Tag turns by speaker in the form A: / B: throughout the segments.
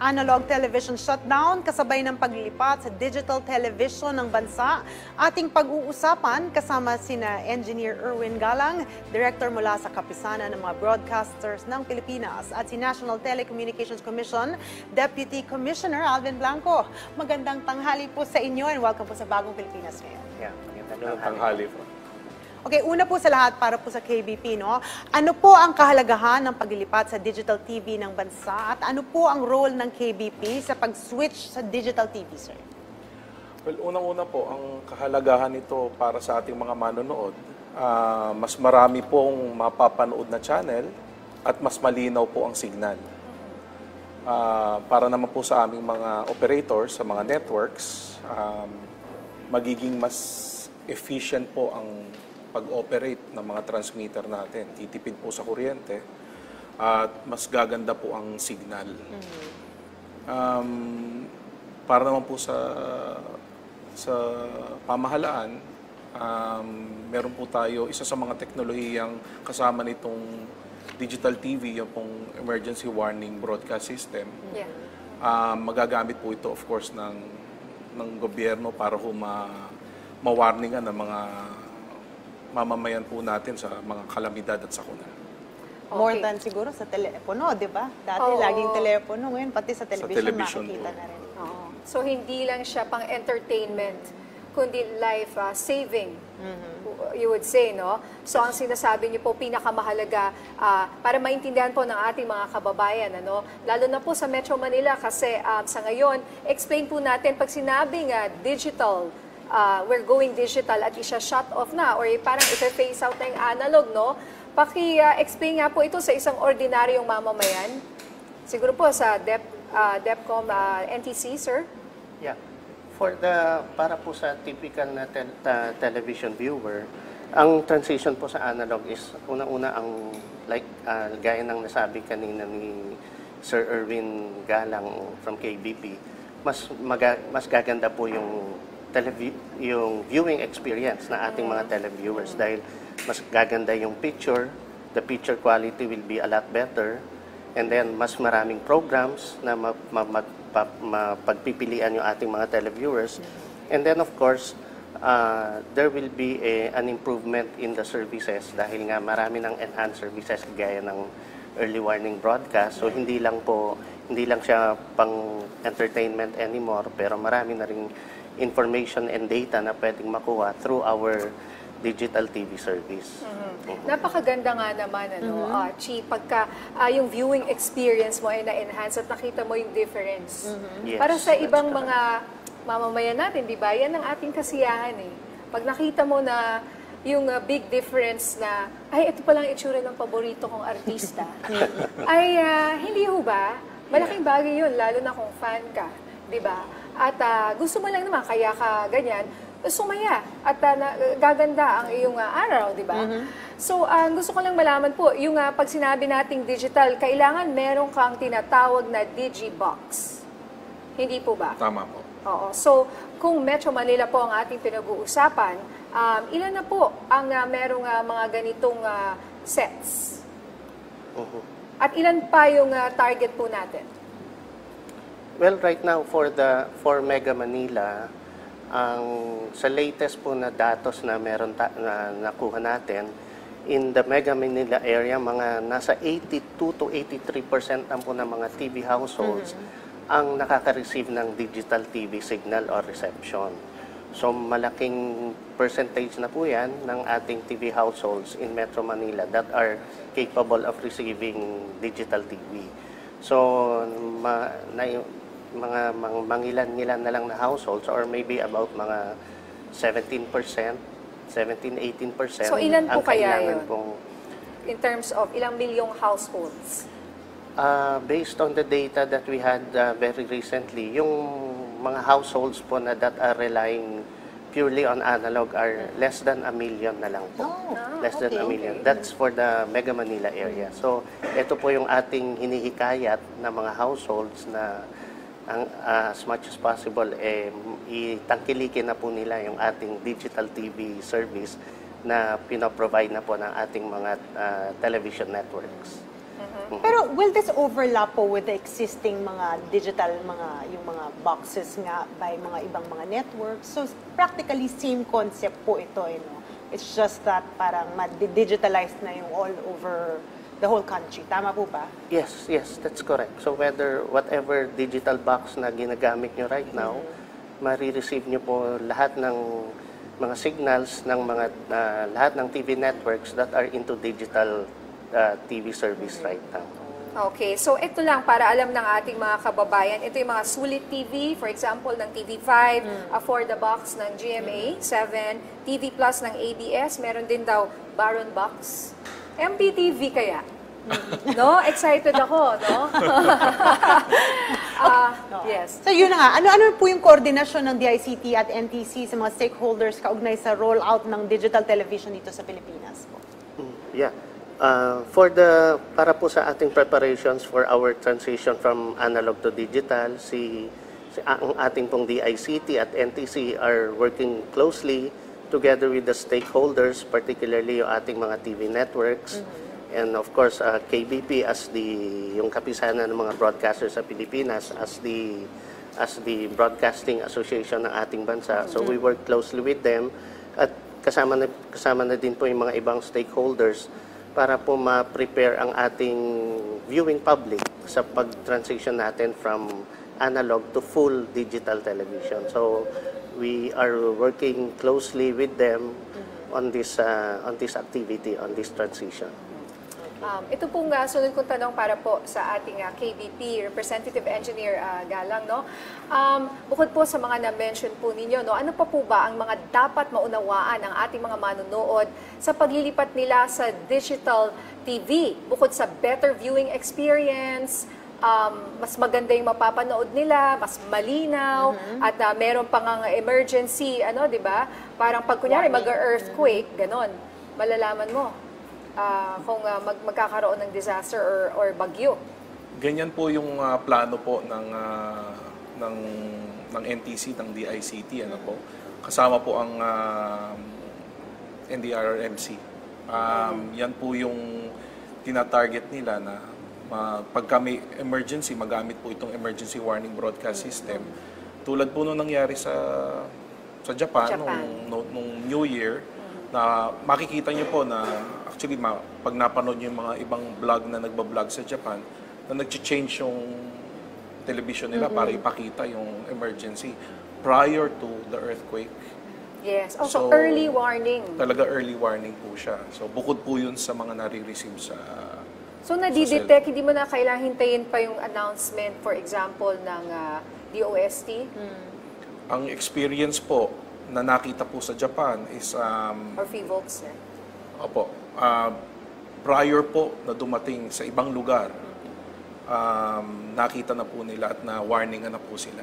A: analog television shutdown kasabay ng paglilipat sa digital television ng bansa. Ating pag-uusapan kasama sina Engineer Erwin Galang, Director mula sa Kapisanan ng mga Broadcasters ng Pilipinas, at si National Telecommunications Commission Deputy Commissioner Alvin Blanco. Magandang tanghali po sa inyo and welcome po sa Bagong Pilipinas ngayon.
B: Yeah, magandang tanghali po.
A: Okay, una po sa lahat para po sa KBP, no? Ano po ang kahalagahan ng paglilipat sa digital TV ng bansa at ano po ang role ng KBP sa pag-switch sa digital TV, sir?
B: Well, unang-una po, ang kahalagahan nito para sa ating mga manonood, mas marami pong mapapanood na channel at mas malinaw po ang signal. Para naman po sa aming mga operators, sa mga networks, magiging mas efficient po ang pag-operate ng mga transmitter natin. Titipid po sa kuryente at mas gaganda po ang signal. Para naman po sa pamahalaan, meron po tayo, isa sa mga teknolohiyang kasama nitong digital TV, yung pong emergency warning broadcast system.
C: Yeah.
B: Magagamit po ito, of course, ng gobyerno para ma-warningan ng mga mamamayan po natin sa mga kalamidad at sakuna.
A: More than siguro sa telepono, di ba? Dati laging telepono, ngayon pati sa television makikita na rin.
C: So hindi lang siya pang entertainment, kundi life saving, you would say, no? So ang sinasabi niyo po, pinakamahalaga para maintindihan po ng ating mga kababayan, ano? Lalo na po sa Metro Manila kasi sa ngayon, explain po natin, pag sinabing digital, we're going digital at isa-shut off na or parang i-phase out na yung analog, no? Paki-explain nga po ito sa isang ordinaryong mamamayan. Siguro po sa DepCom NTC, sir?
D: Yeah. Para po sa typical na television viewer, ang transition po sa analog is unang-una ang gaya ng nasabi kanina ni Sir Erwin Galang from KBP, mas gaganda po yung viewing experience na ating mga televiewers dahil mas gaganda yung picture, the picture quality will be a lot better, and then mas maraming programs na mapagpipilian yung ating mga televiewers. And then of course, there will be an improvement in the services dahil nga marami ng enhanced services gaya ng early warning broadcast. So hindi lang siya pang entertainment anymore, pero marami na ring information and data na pwedeng makuha through our digital TV service.
C: Napakaganda nga naman, Chi, pagka yung viewing experience mo ay na-enhance at nakita mo yung difference.
D: Yes,
C: para sa ibang mga mamamayan natin, di ba? Yan ang ating kasiyahan eh. Pag nakita mo na yung big difference na, ay, ito palang itsura ng paborito kong artista, ay, hindi ho ba? Malaking bagay yun, lalo na kung fan ka, di ba? At gusto mo lang naman, kaya ka ganyan, sumaya at gaganda ang iyong araw, di ba? So, gusto ko lang malaman po, yung pag sinabi nating digital, kailangan meron kang tinatawag na Digibox. Hindi po ba?
B: Tama po.
C: Oo. So, kung Metro Manila po ang ating pinag-uusapan, ilan na po ang merong mga ganitong sets? At ilan pa yung target po natin?
D: Well, right now for Mega Manila, sa latest po na datos na meron na nakuha natin, in the Mega Manila area, mga nasa 82 to 83% lang po ng mga TV households ang nakaka-receive ng digital TV signal or reception. So malaking percentage na po yan ng ating TV households in Metro Manila that are capable of receiving digital TV. So mga mangilan-ngilan na lang na households or maybe about mga 17%, 17-18%.
C: So ilan po kaya yun?
D: Pong,
C: in terms of ilang milyong households?
D: Based on the data that we had very recently, yung mga households po na that are relying purely on analog are less than 1 million na lang po. Less than 1 million. That's for the Mega Manila area. So ito po yung ating hinihikayat na mga households na as much as possible, itangkilikin na po nila yung ating digital TV service na pinoprovide na po ng ating mga television networks.
A: Pero will this overlap po with the existing mga digital, yung mga boxes nga by mga ibang mga networks? So practically same concept po ito, no? It's just that parang ma-digitalize na yung all over the whole country. Tama po ba?
D: Yes, that's correct. So whatever digital box na ginagamit nyo right now, marireceive nyo po lahat ng mga signals ng mga lahat ng TV networks that are into digital TV service right now.
C: Okay, so ito lang para alam ng ating mga kababayan. Ito yung mga Sulit TV, for example, ng TV5, For the Box ng GMA 7, TV Plus ng ABS, meron din daw Baron Box. MPTV kaya? No? Excited ako, no? Yes.
A: So yun na nga, ano po yung koordinasyon ng DICT at NTC sa mga stakeholders kaugnay sa rollout ng digital television dito sa Pilipinas po?
D: Yeah. Para po sa ating preparations for our transition from analog to digital, ang ating pong DICT at NTC are working closely together with the stakeholders, particularly yung ating mga TV networks, and of course KBP as yung kapisanan ng mga broadcasters sa Pilipinas as the broadcasting association ng ating bansa. So we work closely with them at kasama na din po yung mga ibang stakeholders para po ma-prepare ang ating viewing public sa pag-transition natin from analog to full digital television. So we are working closely with them on this activity, on this transition.
C: Ito pong sunod kong tanong para po sa ating KBP, Representative Engineer Galang, no? Bukod po sa mga na-mention po ninyo, no, ano pa po ba ang mga dapat maunawaan ng ating mga manunood sa paglilipat nila sa digital TV? Bukod sa better viewing experience, mas maganda yung mapapanood nila, mas malinaw, at meron pang emergency, di ba? Parang pag kunyari mag-earthquake, ganon, malalaman mo kung magkakaroon ng disaster or bagyo.
B: Ganyan po yung plano po ng NTC, ng DICT, po. Kasama po ang NDRRMC. Yan po yung tinatarget nila na pagka may emergency, magamit po itong emergency warning broadcast system. Tulad po nung nangyari sa Japan. Nung New Year, na makikita nyo po na actually pag napanood nyo yung mga ibang vlog na nagbablog sa Japan, na nag-change yung television nila para ipakita yung emergency prior to the earthquake.
C: Yes. So early warning.
B: Talaga early warning po siya. So bukod po yun sa mga nare-receive sa
C: So nadi-detect, hindi mo na kailangan hintayin pa yung announcement, for example, ng DOST?
B: Ang experience po na nakita po sa Japan is
C: Or PHIVOLCS,
B: Opo. Prior po na dumating sa ibang lugar, nakita na po nila at na-warningan na po sila.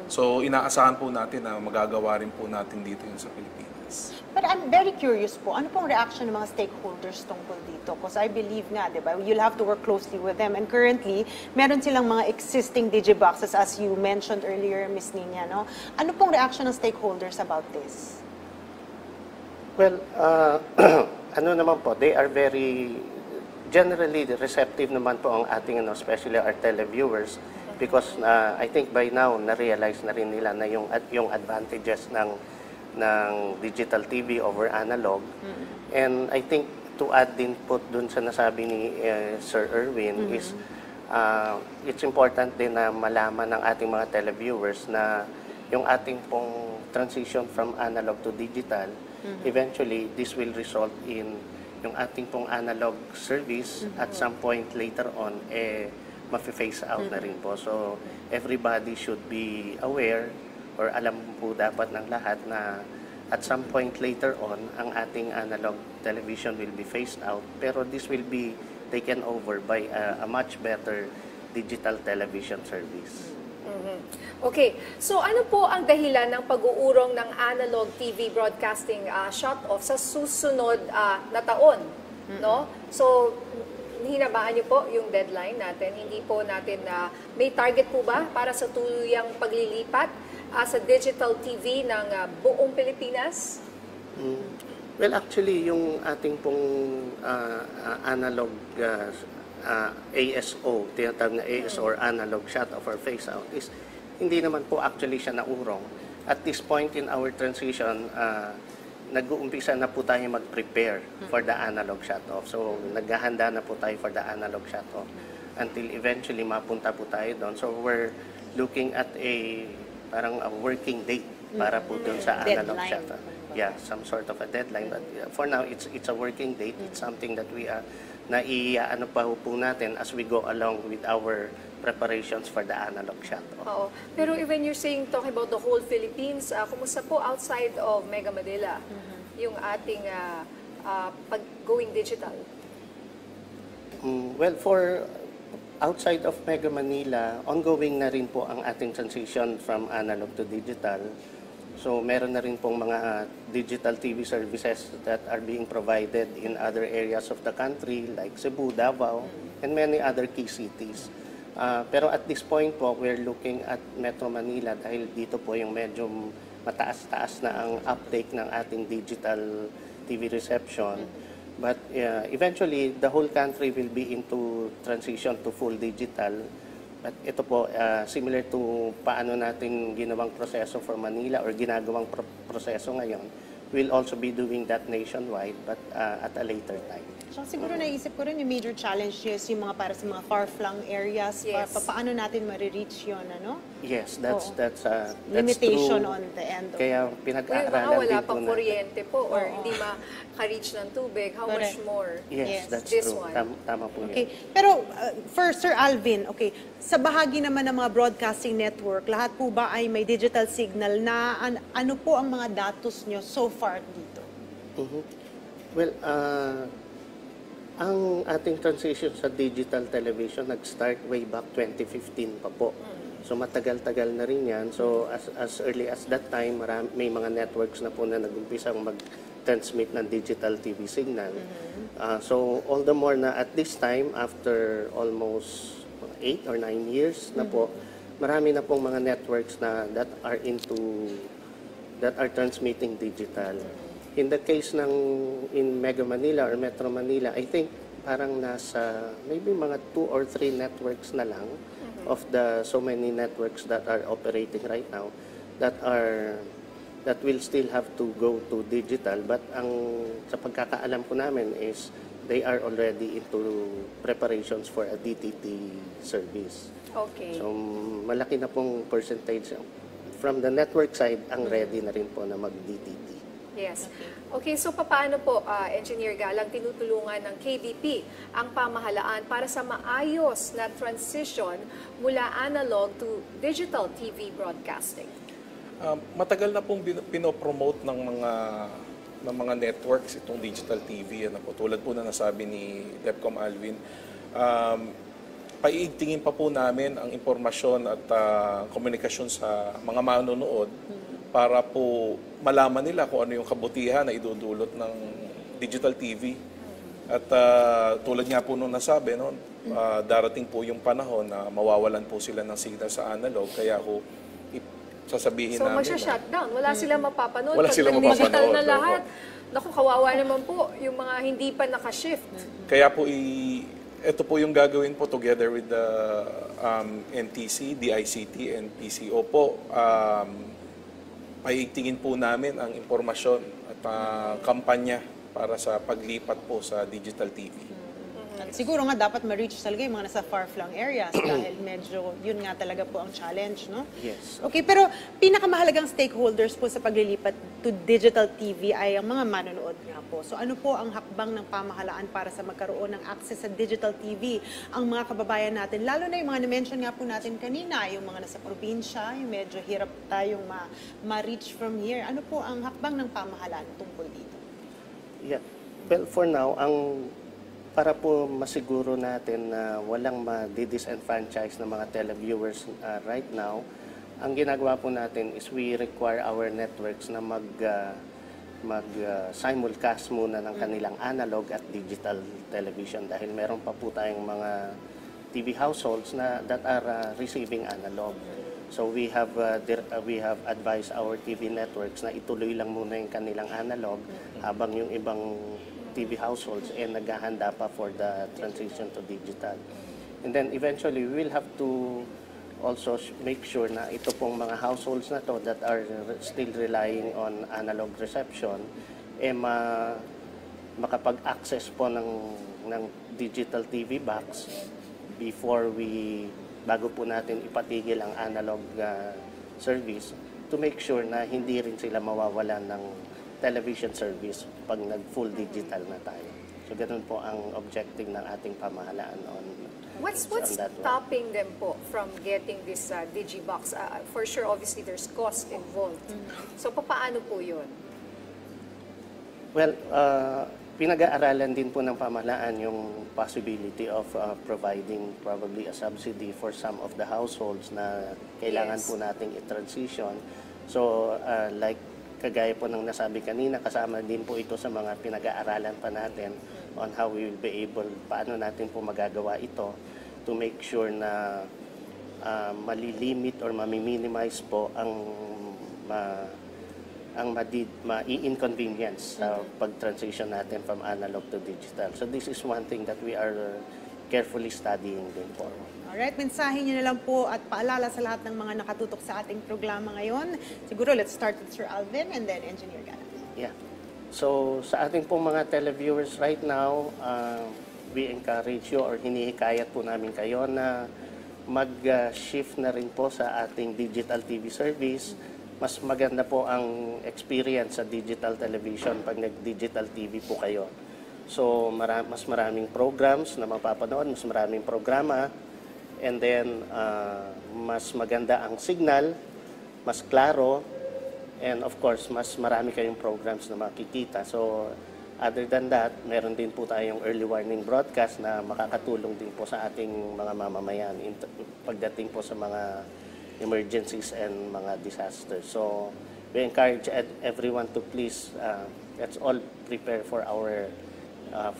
B: So, inaasahan po natin na magagawa rin po natin dito yun sa Pilipinas.
A: But I'm very curious po, ano pong reaction ng mga stakeholders tungkol dito? Because I believe nga, di ba, you'll have to work closely with them. And currently, meron silang mga existing digiboxes, as you mentioned earlier, Ms. Nina, no? Ano pong reaction ng stakeholders about this?
D: Well, ano naman po, they are very, generally receptive naman po ang ating, especially our televiewers, because I think by now, na-realize na rin nila na yung advantages ng digital TV over analog. And I think to add din po dun sa nasabi ni Sir Erwin is it's important din na malaman ng ating mga televiewers na yung ating pong transition from analog to digital, eventually this will result in yung ating pong analog service at some point later on ma-phase out na rin po. So everybody should be aware or alam po dapat ng lahat na at some point later on, ang ating analog television will be phased out, pero this will be taken over by a much better digital television service.
C: Okay, so ano po ang dahilan ng pag-uurong ng analog TV broadcasting shut-off sa susunod na taon? No? So, hinabaan niyo po yung deadline natin. Hindi po natin may target po ba para sa tuluyang paglilipat sa digital TV ng buong Pilipinas?
D: Well, actually, yung ating pong analog ASO, tinatawag na ASO or analog shut-off or phase-out, is hindi naman po actually siya naurong. At this point in our transition, nag-uumpisa na po tayo mag-prepare for the analog shut-off. So, naghahanda na po tayo for the analog shut-off until eventually mapunta po tayo doon. So, we're looking at parang a working date para po doon sa analog
A: Deadline.
D: shut-off. Yeah, some sort of a deadline. But for now, it's a working date. It's something that we ano pa po natin as we go along with our preparations for the analog shut-off.
C: Oo. Pero when you're talking about the whole Philippines, kumusta po outside of Mega Manila yung ating pag-going digital?
D: Well, for outside of Mega Manila, ongoing na rin po ang ating transition from analog to digital. So, meron na rin pong mga digital TV services that are being provided in other areas of the country like Cebu, Davao, and many other key cities. Pero at this point po, we're looking at Metro Manila dahil dito po yung medyo mataas-taas na ang uptake ng ating digital TV reception. But eventually, the whole country will be into transition to full digital. At ito po, similar to paano natin ginawang proseso for Manila or ginagawang proseso ngayon, we'll also be doing that nationwide but at a later time.
A: So, siguro naisip ko rin yung major challenge is yung mga para sa mga far-flung areas.
C: Yes.
A: Paano natin ma-reach yun, ano?
D: Yes, that's
A: Limitation
D: true.
A: on the end of
D: Kaya
C: Kung yung mga
D: pinag-aaralan
C: wala
D: din po
C: pang
D: natin.
C: kuryente po or hindi maka-reach ng tubig, how much
A: Correct.
C: more?
D: Yes,
A: Yes.
D: that's
C: This
D: true.
C: one.
D: Tama po yun.
A: Okay. Pero for Sir Alvin, okay, sa bahagi naman ng mga broadcasting network, lahat po ba ay may digital signal na ano po ang mga datos nyo so far dito?
D: Well, ang ating transition sa digital television nag-start way back 2015 pa po. So matagal-tagal na rin yan. So as early as that time, may mga networks na po na nag-umpisang mag-transmit ng digital TV signal. So all the more na at this time, after almost 8 or 9 years na po, marami na pong mga networks na that are transmitting digital. In the case in Mega Manila or Metro Manila, I think parang nasa maybe mga 2 or 3 networks na lang of the so many networks that are operating right now that will still have to go to digital. But sa pagkakaalam ko namin is they are already into preparations for a DTT service.
C: Okay.
D: So malaki na pong percentage from the network side ang ready na rin po na mag-DTT.
C: Yes. Okay, so paano po, Engineer Galang, tinutulungan ng KBP ang pamahalaan para sa maayos na transition mula analog to digital TV broadcasting?
B: Matagal na pong pinopromote ng mga networks itong digital TV. Ano po, tulad po na nasabi ni DepCom Alvin, paiigtingin pa po namin ang impormasyon at komunikasyon sa mga manonood para po malaman nila kung ano yung kabutihan na idudulot ng digital TV. At tulad nga po nung nasabi, no, darating po yung panahon na mawawalan po sila ng signal sa analog. Kaya ko sasabihin
C: So
B: namin.
C: magsa-shutdown. Wala silang mapapanood.
B: Wala
C: Pag
B: silang
C: nag-digital
B: mapapanood,
C: na
B: oo.
C: lahat. Naku, kawawa naman po yung mga hindi pa nakashift.
B: Kaya po ito po yung gagawin po together with the NTC, DICT, and PCO po. Paiigtingin po namin ang impormasyon at kampanya para sa paglipat po sa digital TV.
A: At siguro nga dapat ma-reach talaga yung mga nasa far-flung areas dahil medyo yun nga talaga po ang challenge, no?
D: Yes.
A: Okay, pero pinakamahalagang stakeholders po sa paglilipat to digital TV ay ang mga manonood nga po. So ano po ang hakbang ng pamahalaan para sa magkaroon ng access sa digital TV ang mga kababayan natin? Lalo na yung mga na-mention nga po natin kanina, yung mga nasa probinsya, yung medyo hirap tayong ma-reach from here. Ano po ang hakbang ng pamahalaan tungkol dito?
D: Yeah. Well, for now, para po masiguro natin na walang ma-disenfranchise na mga televiewers right now, ang ginagawa po natin is we require our networks na simulcast muna ng kanilang analog at digital television dahil meron pa po tayong mga TV households that are receiving analog. So we have advised our TV networks na ituloy lang muna yung kanilang analog habang yung ibang TV households and naghahanda pa for the transition to digital. And then eventually, we will have to also make sure na ito pong mga households na to that are still relying on analog reception, makapag-access po ng digital TV box bago po natin ipatigil ang analog service, to make sure na hindi rin sila mawawalan ng television service pag nag-full digital na tayo. So, ganun po ang objective ng ating pamahalaan on
C: What's
D: that one.
C: stopping them po from getting this Digibox? For sure, obviously, there's cost involved. So, paano po yun?
D: Well, pinag-aaralan din po ng pamahalaan yung possibility of providing probably a subsidy for some of the households na kailangan
C: Yes.
D: po nating i-transition. So, like kagaya po ng nasabi kanina, kasama din po ito sa mga pinag-aaralan pa natin on how we will be able, paano natin po magagawa ito to make sure na malilimit or mami-minimize po ang ma-inconvenience sa pag-transition natin from analog to digital. So this is one thing that we are carefully studying din po.
A: Alright, mensahe nyo na lang po at paalala sa lahat ng mga nakatutok sa ating programa ngayon. Siguro, let's start with Sir Alvin and then Engineer Galang.
D: Yeah. So sa ating pong mga televiewers right now, we encourage you or hinihikayat po namin kayo na mag-shift na rin po sa ating digital TV service. Mas maganda po ang experience sa digital television pag nag-digital TV po kayo. So, mas maraming programs na mapapanood, mas maraming programa, and then mas maganda ang signal, mas klaro, and of course, mas marami kayong programs na makikita. So, other than that, meron din po tayong early warning broadcast na makakatulong din po sa ating mga mamamayan pagdating po sa mga emergencies and mga disasters. So, we encourage everyone to please, let's all prepare for our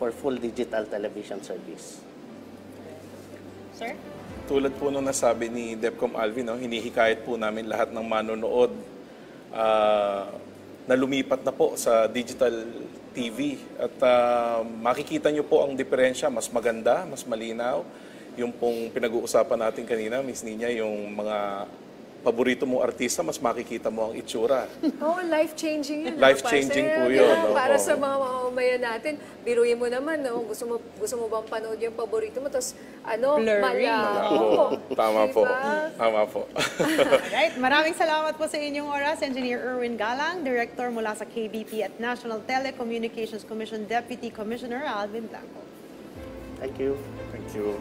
D: for full digital television service.
A: Sir?
B: Tulad po nung nasabi ni DepCom Alvin, no, hinihikayat po namin lahat ng manonood na lumipat na po sa digital TV. At makikita nyo po ang diferensya, mas maganda, mas malinaw. Yung pong pinag-uusapan natin kanina, Miss Nina, yung mga paborito mong artista, mas makikita mo ang itsura.
C: Oh, life-changing yun.
B: Life-changing po yun, no?
C: Para
B: Oo.
C: sa mga mamamayan natin, biruin mo naman, no? Gusto mo bang panood yung paborito mo? Tapos,
A: Blurry.
C: malabo.
B: Tama po.
C: Diba?
B: Tama po.
A: Alright, maraming salamat po sa inyong oras. Engineer Erwin Galang, Director mula sa KBP at National Telecommunications Commission Deputy Commissioner Alvin Blanco.
D: Thank you.
B: Thank you.